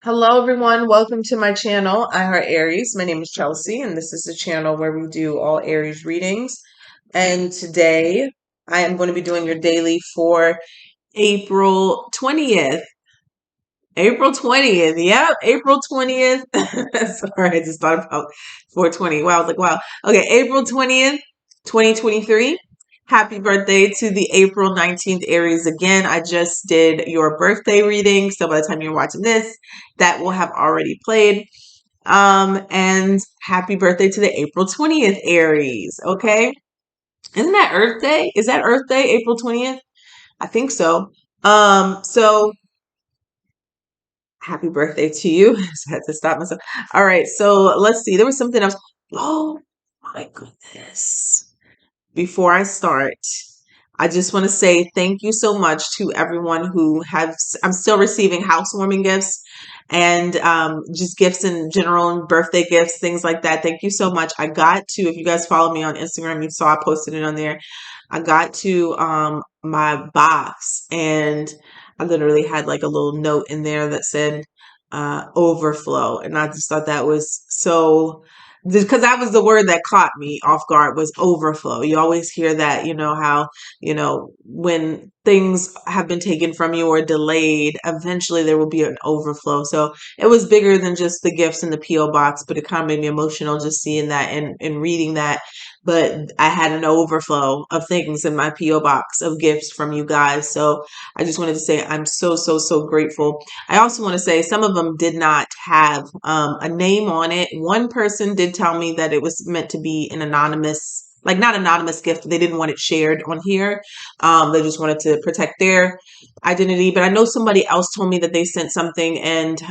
Hello, everyone. Welcome to my channel, I Heart Aries. My name is Chelsea, and this is the channel where we do all Aries readings. And today I am going to be doing your daily for April 20th. April 20th. Yep, April 20th. Sorry, I just thought about 420. Wow, I was like, wow. Okay, April 20th, 2023. Happy birthday to the April 19th Aries again. I just did your birthday reading, so by the time you're watching this, that will have already played. And happy birthday to the April 20th Aries. Okay. Isn't that Earth Day? Is that Earth Day, April 20th? I think so. So happy birthday to you. I had to stop myself. All right, so let's see. There was something else. Oh my goodness. Before I start, I just want to say thank you so much to everyone who has, I'm still receiving housewarming gifts and just gifts in general and birthday gifts, things like that. Thank you so much. I got to, if you guys follow me on Instagram, you saw I posted it on there. I got to my box and I literally had like a little note in there that said overflow. And I just thought that was so, because that was the word that caught me off guard, was overflow. You always hear that, how, when things have been taken from you or delayed, eventually there will be an overflow. So it was bigger than just the gifts in the PO box, but it kind of made me emotional just seeing that and reading that. But I had an overflow of things in my PO box of gifts from you guys. So I just wanted to say I'm so, so, so grateful. I also want to say some of them did not have a name on it. One person did tell me that it was meant to be an anonymous, like not anonymous gift. They didn't want it shared on here. They just wanted to protect their identity. But I know somebody else told me that they sent something and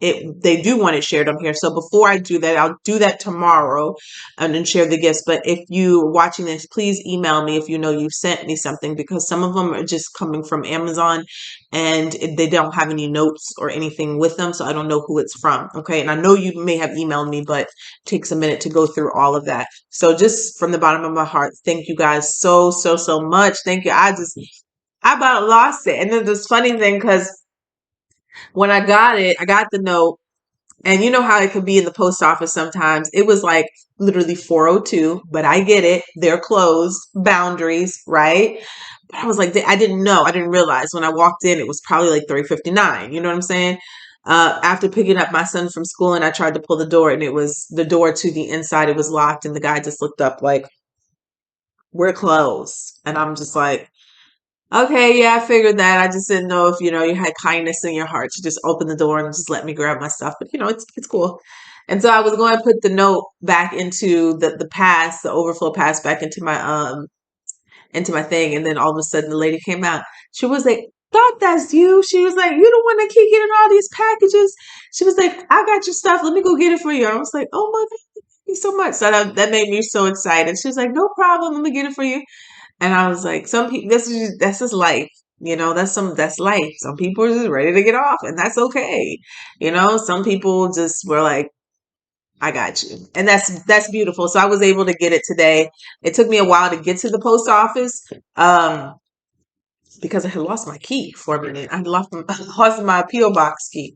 they do want it shared on here. So before I do that, I'll do that tomorrow and then share the gifts. But if you're watching this, please email me if you know you sent me something, because some of them are just coming from Amazon and they don't have any notes or anything with them. So I don't know who it's from. Okay. And I know you may have emailed me, but it takes a minute to go through all of that. So just from the bottom of my heart, thank you guys so, so, so much. Thank you. I about lost it. And then this funny thing, because when I got it, I got the note, and you know how it could be in the post office sometimes. It was like literally 4:02, but I get it. They're closed, boundaries, right? But I was like, I didn't know. I didn't realize when I walked in, it was probably like 3:59. You know what I'm saying? After picking up my son from school, and I tried to pull the door, and it was the door to the inside. It was locked, and the guy just looked up like, "We're closed," and I'm just like, okay, yeah, I figured that. I just didn't know if, you had kindness in your heart to just open the door and just let me grab my stuff. But, it's cool. And so I was going to put the note back into the pass, the overflow pass back into my thing. And then all of a sudden the lady came out. She was like, "Thought that's you." She was like, "You the one that keep getting all these packages." She was like, "I got your stuff. Let me go get it for you." And I was like, "Oh my God, thank you so much." So that made me so excited. She was like, "No problem. Let me get it for you." And I was like, some people, that's just life. That's life. Some people are just ready to get off, and that's okay. Some people just were like, "I got you." And that's beautiful. So I was able to get it today. It took me a while to get to the post office. Because I had lost my key for a minute. I had lost my PO box key,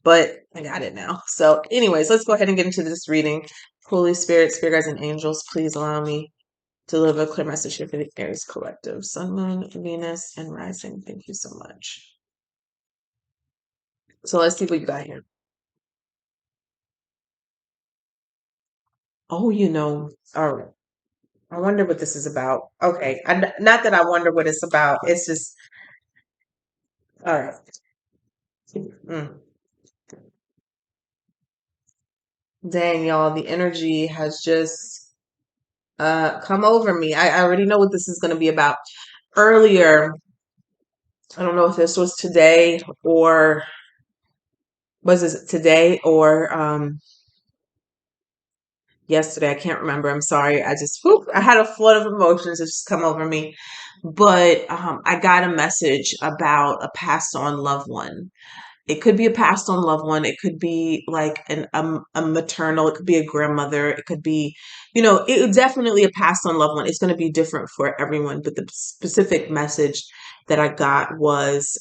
but I got it now. So, anyways, let's go ahead and get into this reading. Holy Spirit, Spirit guides, and angels, please allow me to deliver a clear message here for the Aries collective. Sun, Moon, Venus, and Rising. Thank you so much. So let's see what you got here. Oh, all right. I wonder what this is about. Okay, not that I wonder what it's about. It's just all right. Mm. Dang, y'all, the energy has just come over me. I already know what this is going to be about. Earlier, I don't know if this was today or was this today or yesterday. I can't remember. I'm sorry. I had a flood of emotions that just come over me. But I got a message about a passed on loved one. It could be a passed on loved one. It could be like a maternal. It could be a grandmother. It could be, definitely a passed on loved one. It's going to be different for everyone. But the specific message that I got was,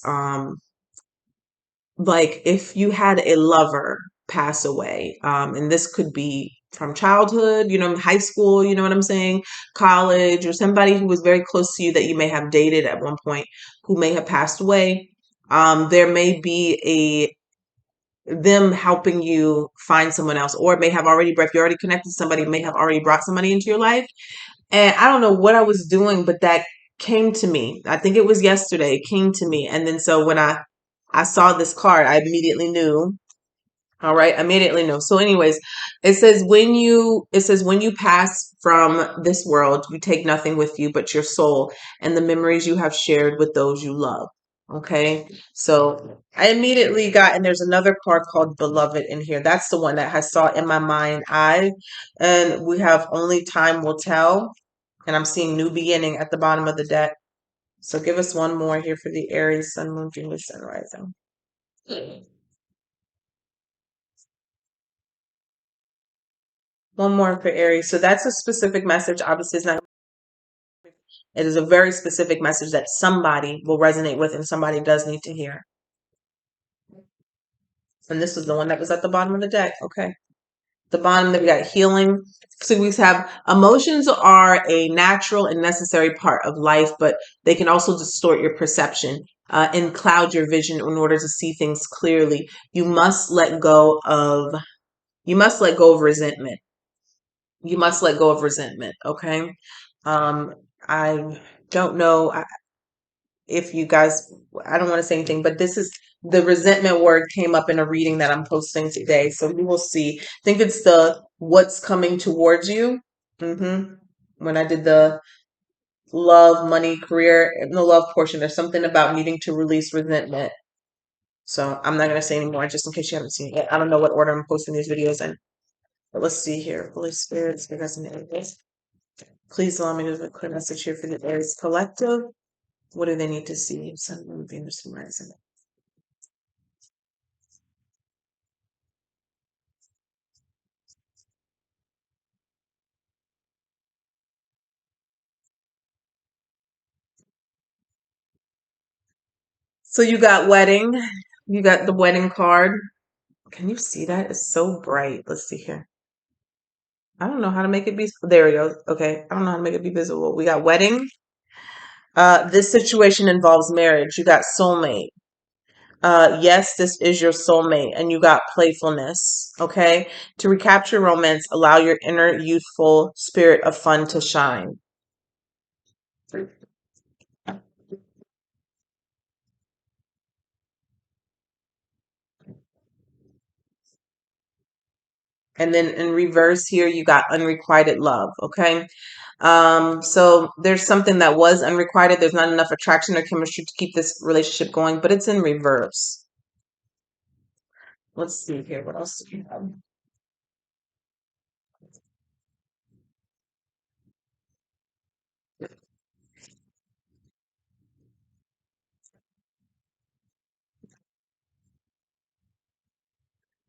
like if you had a lover pass away, and this could be from childhood, high school, you know what I'm saying, college, or somebody who was very close to you that you may have dated at one point who may have passed away. There may be them helping you find someone else, or it may have already, if you're already connected to somebody, it may have already brought somebody into your life. And I don't know what I was doing, but that came to me. I think it was yesterday. It came to me. And then so when I saw this card, I immediately knew. All right, immediately knew. So anyways, it says when you pass from this world, you take nothing with you but your soul and the memories you have shared with those you love. Okay. So I immediately got, and there's another card called Beloved in here. That's the one that has saw in my mind eye. And we have only time will tell. And I'm seeing new beginning at the bottom of the deck. So give us one more here for the Aries, Sun, Moon, Venus, Sun, Rising. One more for Aries. So that's a specific message. Obviously, it's not. It is a very specific message that somebody will resonate with and somebody does need to hear. And this is the one that was at the bottom of the deck. Okay. The bottom that we got healing. So we have emotions are a natural and necessary part of life, but they can also distort your perception and cloud your vision in order to see things clearly. You must let go of resentment. You must let go of resentment. Okay. I don't know if you guys, I don't want to say anything, but this is the resentment word came up in a reading that I'm posting today. So you will see. I think it's the what's coming towards you. When I did the love, money, career, the love portion, there's something about needing to release resentment. So I'm not going to say anymore just in case you haven't seen it yet. I don't know what order I'm posting these videos in. But let's see here. Holy Spirit, speak us in the Aries. Please allow me to have a clear message here for the Aries Collective. What do they need to see? Sun, Moon, Venus, and Rising. So you got wedding. You got the wedding card. Can you see that? It's so bright. Let's see here. I don't know how to make it be. There we go. Okay. I don't know how to make it be visible. We got wedding. This situation involves marriage. You got soulmate. Yes, this is your soulmate. And you got playfulness. Okay. To recapture romance, allow your inner youthful spirit of fun to shine. And then in reverse here, you got unrequited love. Okay. So there's something that was unrequited. There's not enough attraction or chemistry to keep this relationship going, but it's in reverse. Let's see here. What else do you have?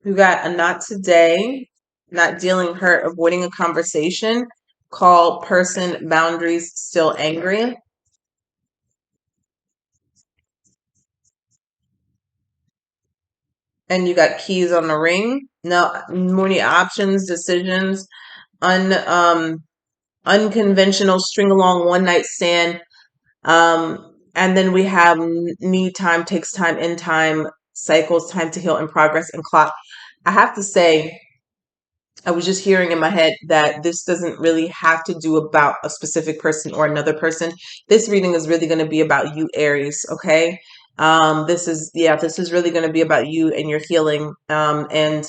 You got a not today, not dealing hurt, avoiding a conversation, call person boundaries still angry. And you got keys on the ring. No, many options, decisions, un unconventional string along one night stand. And then we have need time, takes time, in time, cycles, time to heal, and progress and clock. I have to say, I was just hearing in my head that this doesn't really have to do about a specific person or another person. This reading is really going to be about you, Aries. Okay. This is really going to be about you and your healing, and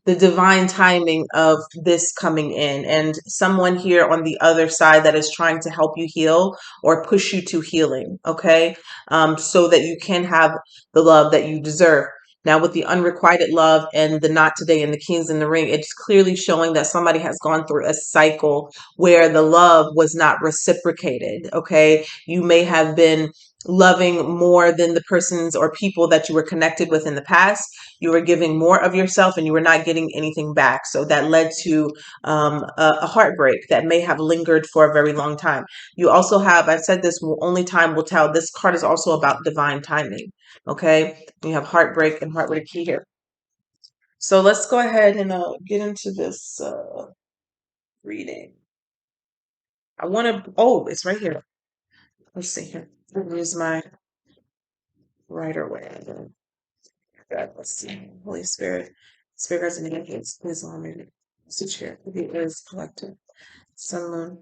the divine timing of this coming in, and someone here on the other side that is trying to help you heal or push you to healing. Okay. So that you can have the love that you deserve. Now, with the unrequited love and the not today and the kings in the ring, it's clearly showing that somebody has gone through a cycle where the love was not reciprocated. Okay. You may have been loving more than the persons or people that you were connected with in the past. You were giving more of yourself and you were not getting anything back. So that led to a heartbreak that may have lingered for a very long time. You also have, I've said this, only time will tell. This card is also about divine timing. Okay, you have heartbreak and heartbreak here. So let's go ahead and get into this reading. I want to, oh, it's right here. Let's see here. Use my writer way. God, let's see. Holy Spirit, Spirit guides and angels, please allow me to sit here. The earth collective, sun, moon,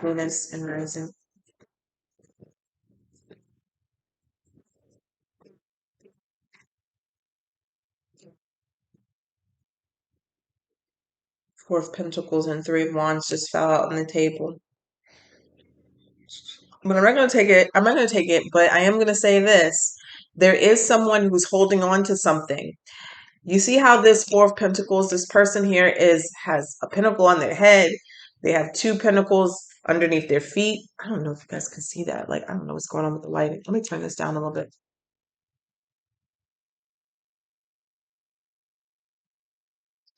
Venus, and rising. Four of Pentacles and Three of Wands just fell out on the table. But I'm not going to take it. I'm not going to take it, but I am going to say this. There is someone who's holding on to something. You see how this Four of Pentacles, this person here has a pentacle on their head. They have two pentacles underneath their feet. I don't know if you guys can see that. Like, I don't know what's going on with the lighting. Let me turn this down a little bit.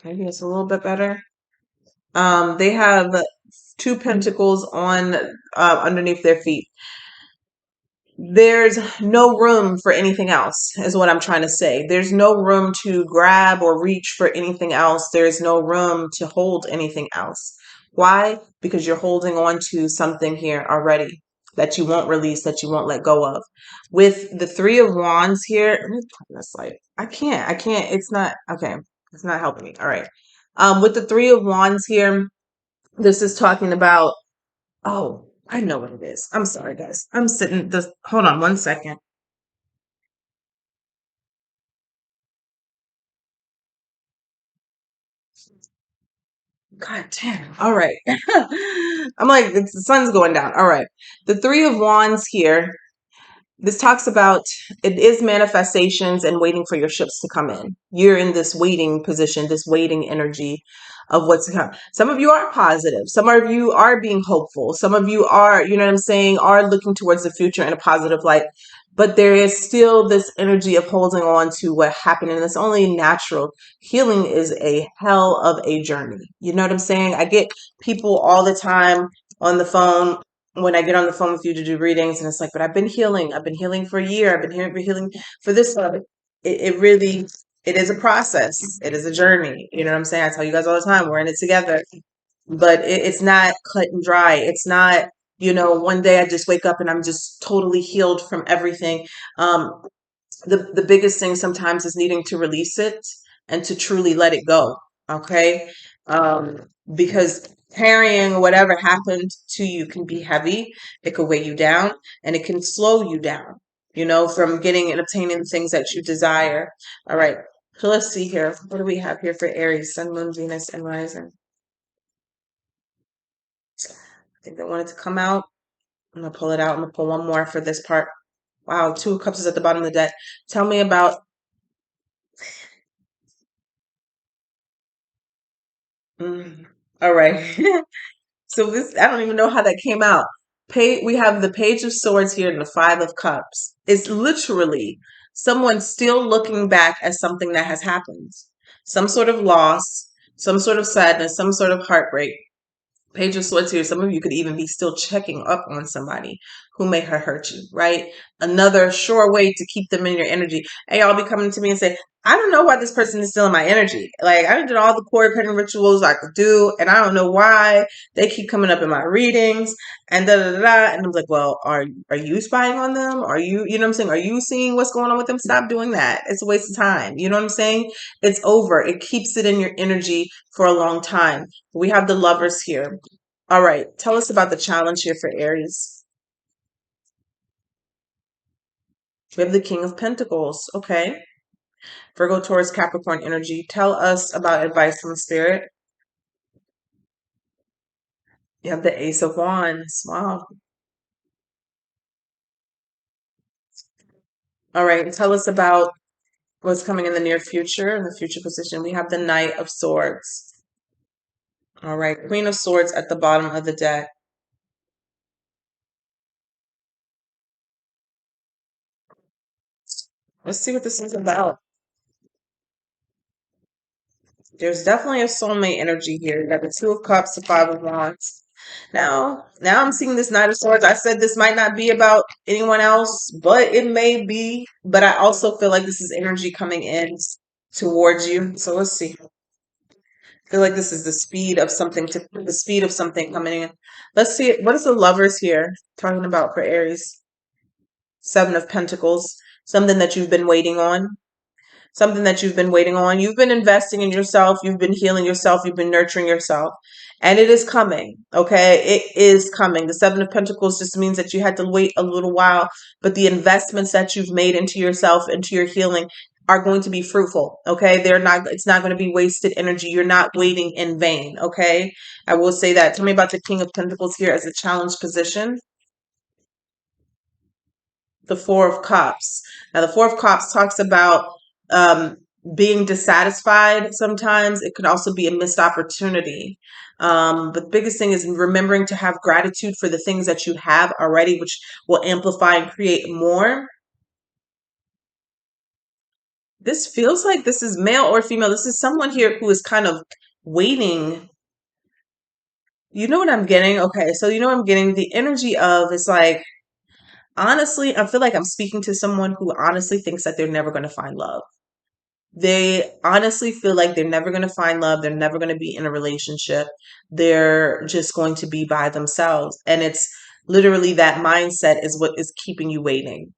Maybe it's a little bit better. They have two pentacles on underneath their feet. There's no room for anything else, is what I'm trying to say. There's no room to grab or reach for anything else. There's no room to hold anything else. Why? Because you're holding on to something here already that you won't release, that you won't let go of. With the Three of Wands here, let me turn this light. I can't, it's not, okay, it's not helping me. All right. With the Three of Wands here, this is talking about, oh, I know what it is. I'm sorry, guys. I'm sitting this. Hold on one second. God damn. All right. I'm like, the sun's going down. All right. The Three of Wands here. This talks about it is manifestations and waiting for your ships to come in. You're in this waiting position, this waiting energy of what's to come. Some of you are positive. Some of you are being hopeful. Some of you are, you know what I'm saying, are looking towards the future in a positive light. But there is still this energy of holding on to what happened. And it's only natural. Healing is a hell of a journey. You know what I'm saying? I get people all the time on the phone when I get on the phone with you to do readings, and it's like, but I've been healing. I've been healing for a year. I've been healing for this. It really, it is a process. It is a journey. You know what I'm saying? I tell you guys all the time, we're in it together. But it's not cut and dry. It's not, one day I just wake up and I'm just totally healed from everything. Um, the biggest thing sometimes is needing to release it and to truly let it go. Okay. Because carrying whatever happened to you can be heavy. It could weigh you down and it can slow you down, from getting and obtaining the things that you desire. All right. So let's see here. What do we have here for Aries, Sun, Moon, Venus, and Rising? I think they wanted to come out. I'm going to pull it out. I'm going to pull one more for this part. Wow. Two of Cups is at the bottom of the deck. Tell me about. All right. So this, I don't even know how that came out. We have the Page of Swords here and the Five of Cups. It's literally someone still looking back at something that has happened. Some sort of loss, some sort of sadness, some sort of heartbreak. Page of Swords here, some of you could even be still checking up on somebody who may have hurt you, right? Another sure way to keep them in your energy. Hey, y'all be coming to me and say, I don't know why this person is still in my energy. Like, I did all the cord cutting rituals I could do, and I don't know why they keep coming up in my readings, and da da da da. And I'm like, well, are you spying on them? Are you, you know what I'm saying? Are you seeing what's going on with them? Stop doing that. It's a waste of time. You know what I'm saying? It's over. It keeps it in your energy for a long time. We have the Lovers here. All right. Tell us about the challenge here for Aries. We have the King of Pentacles. Okay. Virgo, Taurus, Capricorn energy. Tell us about advice from the Spirit. You have the Ace of Wands. Wow. All right. Tell us about what's coming in the near future, in the future position. We have the Knight of Swords. All right. Queen of Swords at the bottom of the deck. Let's see what this is about. There's definitely a soulmate energy here. You got the Two of Cups, the Five of Wands. Now I'm seeing this Knight of Swords. I said this might not be about anyone else, but it may be. But I also feel like this is energy coming in towards you. So let's see. I feel like this is the speed of something coming in. Let's see. What is the lovers here talking about for Aries? Seven of Pentacles. Something that you've been waiting on. Something that you've been waiting on. You've been investing in yourself. You've been healing yourself. You've been nurturing yourself. And it is coming. Okay. It is coming. The Seven of Pentacles just means that you had to wait a little while, but the investments that you've made into yourself, into your healing, are going to be fruitful. Okay. It's not going to be wasted energy. You're not waiting in vain. Okay. I will say that. Tell me about the King of Pentacles here as a challenge position. The Four of Cups. Now, the Four of Cups talks about um, being dissatisfied sometimes. It could also be a missed opportunity. But the biggest thing is remembering to have gratitude for the things that you have already, which will amplify and create more. This feels like this is male or female. This is someone here who is kind of waiting. You know what I'm getting? Okay, so you know what I'm getting? The energy of it's like, honestly, I feel like I'm speaking to someone who honestly thinks that they're never going to find love. They honestly feel like they're never going to find love. They're never going to be in a relationship. They're just going to be by themselves. And it's literally that mindset is what is keeping you waiting.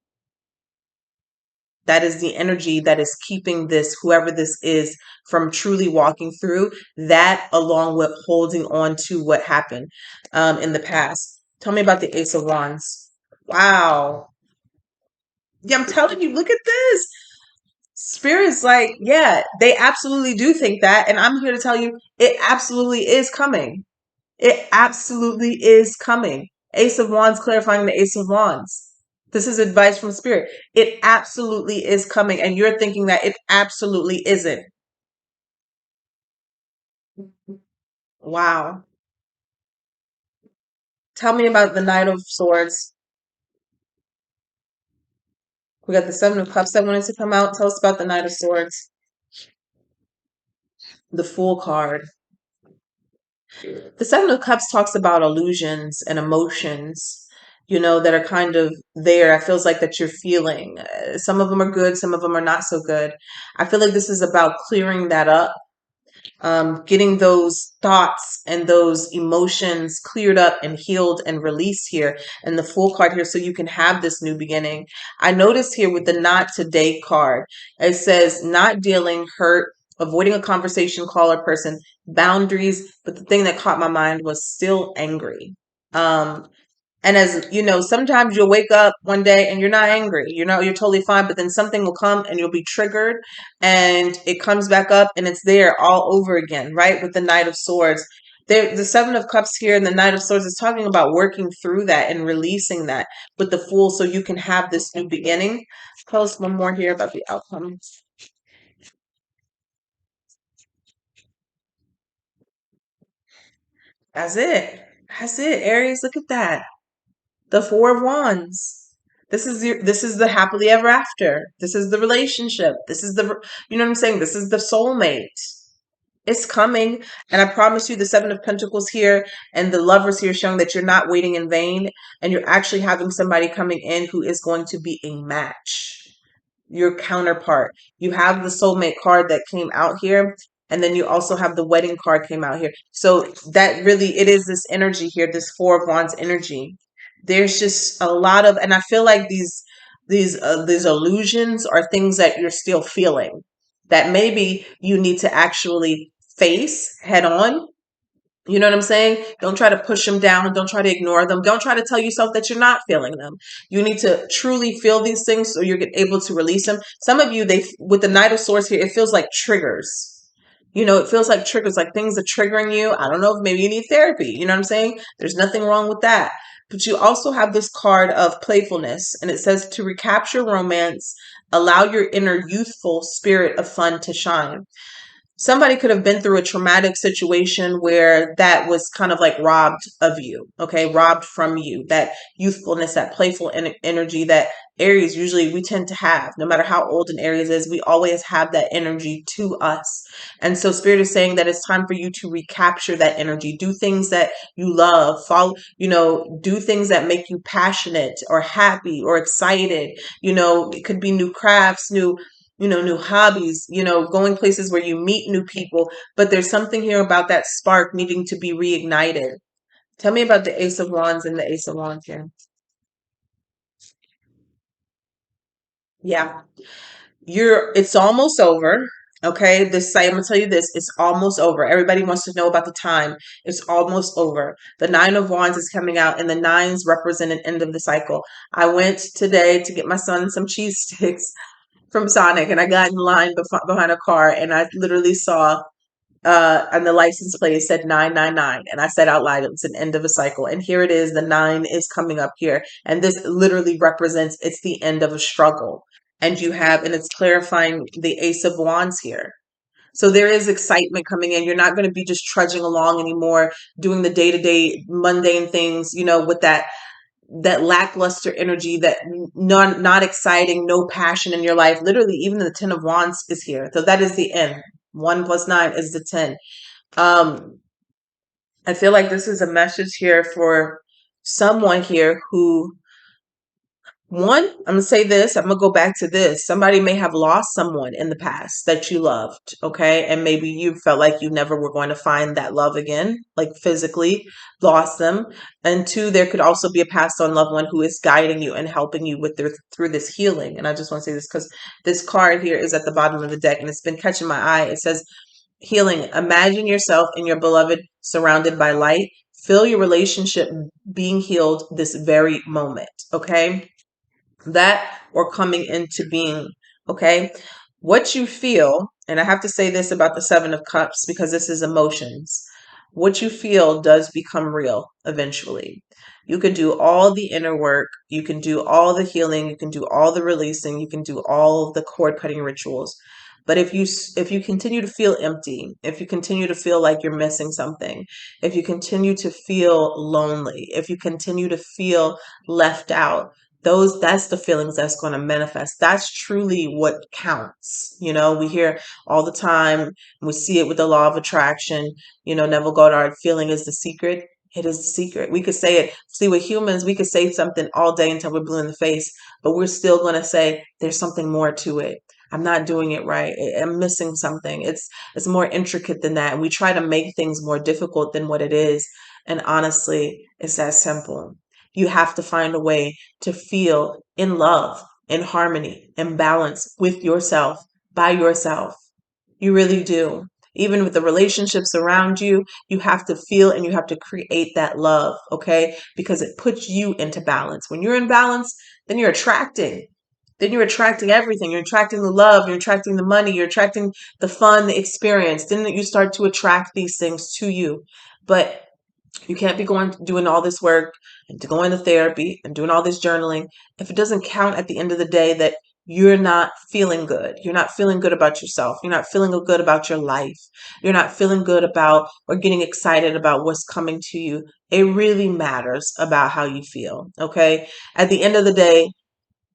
That is the energy that is keeping this, whoever this is, from truly walking through that, along with holding on to what happened in the past. Tell me about the Ace of Wands. Wow. Yeah, I'm telling you, look at this. Spirit's like, yeah, they absolutely do think that. And I'm here to tell you, it absolutely is coming. It absolutely is coming. Ace of Wands clarifying the Ace of Wands. This is advice from Spirit. It absolutely is coming. And you're thinking that it absolutely isn't. Wow. Tell me about the Knight of Swords. We got the Seven of Cups that wanted to come out. Tell us about the Knight of Swords. The Fool card. The Seven of Cups talks about illusions and emotions, that are kind of there. It feels like that you're feeling. Some of them are good, some of them are not so good. I feel like this is about clearing that up, getting those thoughts and those emotions cleared up and healed and released here, and the Fool card here, so you can have this new beginning. I noticed here with the Not Today card, it says not dealing, hurt, avoiding a conversation, call, or person, boundaries. But the thing that caught my mind was still angry. Um, and as you know, sometimes you'll wake up one day and you're not angry. You're totally fine, but then something will come and you'll be triggered and it comes back up and it's there all over again, right? With the Knight of Swords. The Seven of Cups here and the Knight of Swords is talking about working through that and releasing that with the Fool so you can have this new beginning. Tell us one more here about the outcome. That's it. That's it, Aries. Look at that. The Four of Wands. This is the happily ever after. This is the relationship. This is you know what I'm saying? This is the soulmate. It's coming. And I promise you the Seven of Pentacles here and the lovers here showing that you're not waiting in vain and you're actually having somebody coming in who is going to be a match, your counterpart. You have the soulmate card that came out here, and then you also have the wedding card came out here. So that really, it is this energy here, this Four of Wands energy. There's just a lot of, and I feel like these illusions are things that you're still feeling that maybe you need to actually face head on. You know what I'm saying? Don't try to push them down. Don't try to ignore them. Don't try to tell yourself that you're not feeling them. You need to truly feel these things so you're able to release them. Some of you, with the Knight of Swords here, it feels like triggers. It feels like triggers, like things are triggering you. I don't know if maybe you need therapy. You know what I'm saying? There's nothing wrong with that. But you also have this card of playfulness, and it says to recapture romance, allow your inner youthful spirit of fun to shine. somebody could have been through a traumatic situation where that was kind of like robbed of you, okay? Robbed from you, that youthfulness, that playful energy that Aries usually we tend to have. No matter how old an Aries is, we always have that energy to us. And so Spirit is saying that it's time for you to recapture that energy. Do things that you love, follow, do things that make you passionate or happy or excited. It could be new crafts, new hobbies, going places where you meet new people. But there's something here about that spark needing to be reignited. Tell me about the Ace of Wands and the Ace of Wands here. Yeah. It's almost over. Okay. I'm gonna tell you this, it's almost over. Everybody wants to know about the time. It's almost over. The Nine of Wands is coming out, and the nines represent an end of the cycle. I went today to get my son some cheese sticks from Sonic, and I got in line behind a car, and I literally saw on the license plate it said 999, and I said out loud it's an end of a cycle. And here it is, the nine is coming up here, and this literally represents it's the end of a struggle. And it's clarifying the Ace of Wands here. So there is excitement coming in. You're not going to be just trudging along anymore, doing the day-to-day mundane things, with that lackluster energy, that not exciting, no passion in your life. Literally, even the Ten of Wands is here. So that is the end. 1 + 9 is the 10. Um, I feel like this is a message here for someone here who, one, I'm gonna say this, I'm gonna go back to this. Somebody may have lost someone in the past that you loved, okay? And maybe you felt like you never were going to find that love again, like physically lost them. And two, there could also be a passed on loved one who is guiding you and helping you through this healing. And I just want to say this because this card here is at the bottom of the deck and it's been catching my eye. It says healing. Imagine yourself and your beloved surrounded by light. Feel your relationship being healed this very moment, okay? That or coming into being. Okay. What you feel, and I have to say this about the Seven of Cups because this is emotions. What you feel does become real eventually. You can do all the inner work, you can do all the healing, you can do all the releasing, you can do all of the cord cutting rituals. But if you continue to feel empty, if you continue to feel like you're missing something, if you continue to feel lonely, if you continue to feel left out, that's the feelings that's going to manifest. That's truly what counts. We hear all the time, we see it with the law of attraction. Neville Goddard, feeling is the secret. It is the secret. We could say it. See, with humans, we could say something all day until we're blue in the face, but we're still going to say there's something more to it. I'm not doing it right. I'm missing something. It's more intricate than that. And we try to make things more difficult than what it is. And honestly, it's that simple. You have to find a way to feel in love, in harmony, in balance with yourself, by yourself. You really do. Even with the relationships around you, you have to feel and you have to create that love, okay? Because it puts you into balance. When you're in balance, then you're attracting. Then you're attracting everything. You're attracting the love, you're attracting the money, you're attracting the fun, the experience. Then you start to attract these things to you. But you can't be doing all this work and to going to therapy and doing all this journaling if it doesn't count at the end of the day that you're not feeling good. You're not feeling good about yourself. You're not feeling good about your life. You're not feeling good about or getting excited about what's coming to you. It really matters about how you feel. Okay. At the end of the day,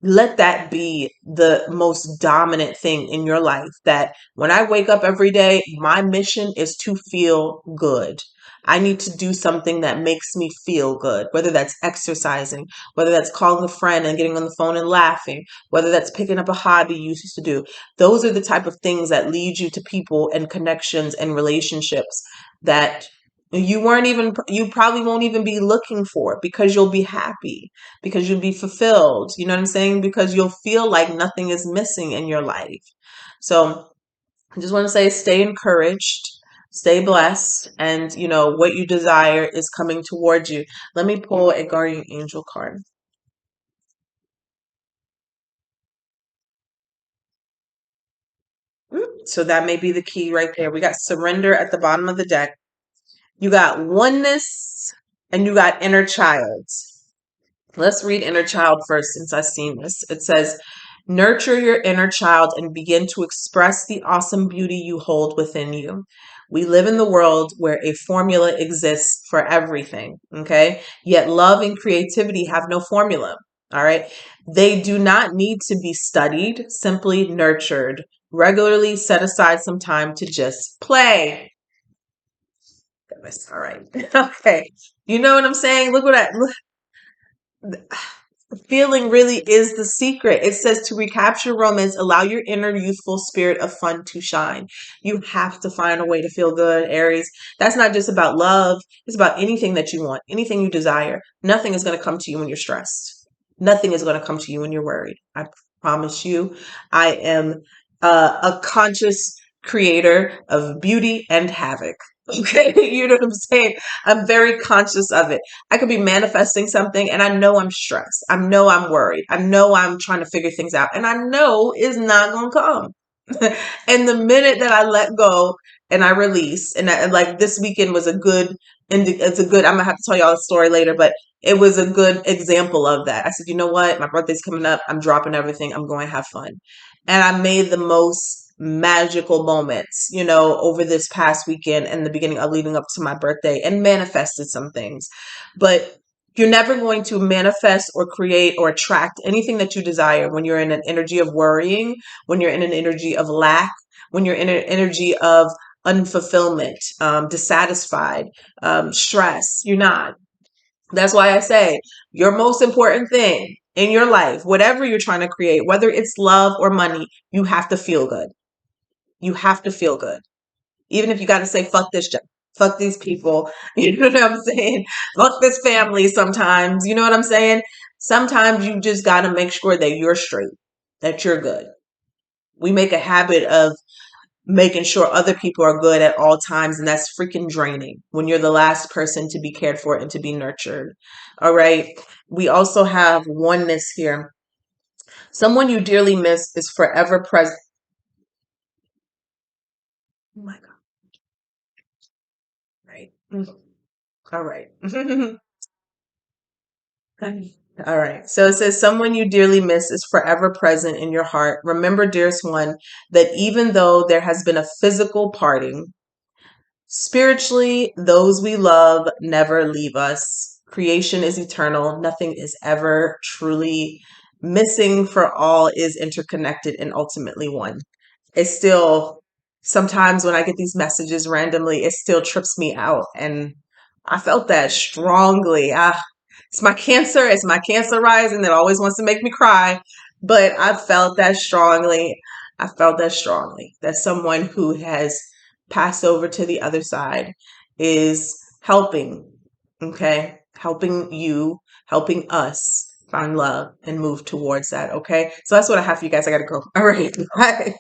let that be the most dominant thing in your life, that when I wake up every day, my mission is to feel good. I need to do something that makes me feel good, whether that's exercising, whether that's calling a friend and getting on the phone and laughing, whether that's picking up a hobby you used to do. Those are the type of things that lead you to people and connections and relationships that you probably won't even be looking for, because you'll be happy, because you'll be fulfilled. You know what I'm saying? Because you'll feel like nothing is missing in your life. So I just want to say, stay encouraged, stay blessed, and what you desire is coming towards you. Let me pull a guardian angel card. So that may be the key right there. We got surrender at the bottom of the deck. You got oneness and you got inner child. Let's read inner child first, since I've seen this. It says, Nurture your inner child and begin to express the awesome beauty you hold within you. We live in the world where a formula exists for everything, okay? Yet love and creativity have no formula, all right? They do not need to be studied, simply nurtured. Regularly set aside some time to just play. All right. Okay. You know what I'm saying? Look what I look. Feeling really is the secret. It says to recapture romance, allow your inner youthful spirit of fun to shine. You have to find a way to feel good, Aries. That's not just about love. It's about anything that you want, anything you desire. Nothing is going to come to you when you're stressed. Nothing is going to come to you when you're worried. I promise you. I am a conscious creator of beauty and havoc. Okay, you know what I'm saying? I'm very conscious of it. I could be manifesting something and I know I'm stressed. I know I'm worried. I know I'm trying to figure things out and I know it's not going to come. And the minute that I let go and I release and like this weekend was a good, it's a good, I'm going to have to tell y'all a story later, but it was a good example of that. I said, you know what? My birthday's coming up. I'm dropping everything. I'm going to have fun. And I made the most magical moments, you know, over this past weekend and the beginning of leading up to my birthday and manifested some things. But you're never going to manifest or create or attract anything that you desire when you're in an energy of worrying, when you're in an energy of lack, when you're in an energy of unfulfillment, dissatisfied, stress. You're not. That's why I say your most important thing in your life, whatever you're trying to create, whether it's love or money, you have to feel good. You have to feel good. Even if you got to say, fuck this job, fuck these people. You know what I'm saying? Fuck this family sometimes. You know what I'm saying? Sometimes you just got to make sure that you're straight, that you're good. We make a habit of making sure other people are good at all times, and that's freaking draining when you're the last person to be cared for and to be nurtured. All right. We also have oneness here. Someone you dearly miss is forever present. Oh my God. Right. All right. All right. So it says, someone you dearly miss is forever present in your heart. Remember, dearest one, that even though there has been a physical parting, spiritually, those we love never leave us. Creation is eternal. Nothing is ever truly missing, for all is interconnected and ultimately one. It still, sometimes when I get these messages randomly, it still trips me out. And I felt that strongly. It's my cancer. It's my cancer rising that always wants to make me cry. But I felt that strongly. I felt that strongly that someone who has passed over to the other side is helping, okay? Helping you, helping us find love and move towards that, okay? So that's what I have for you guys. I got to go. All right. Bye.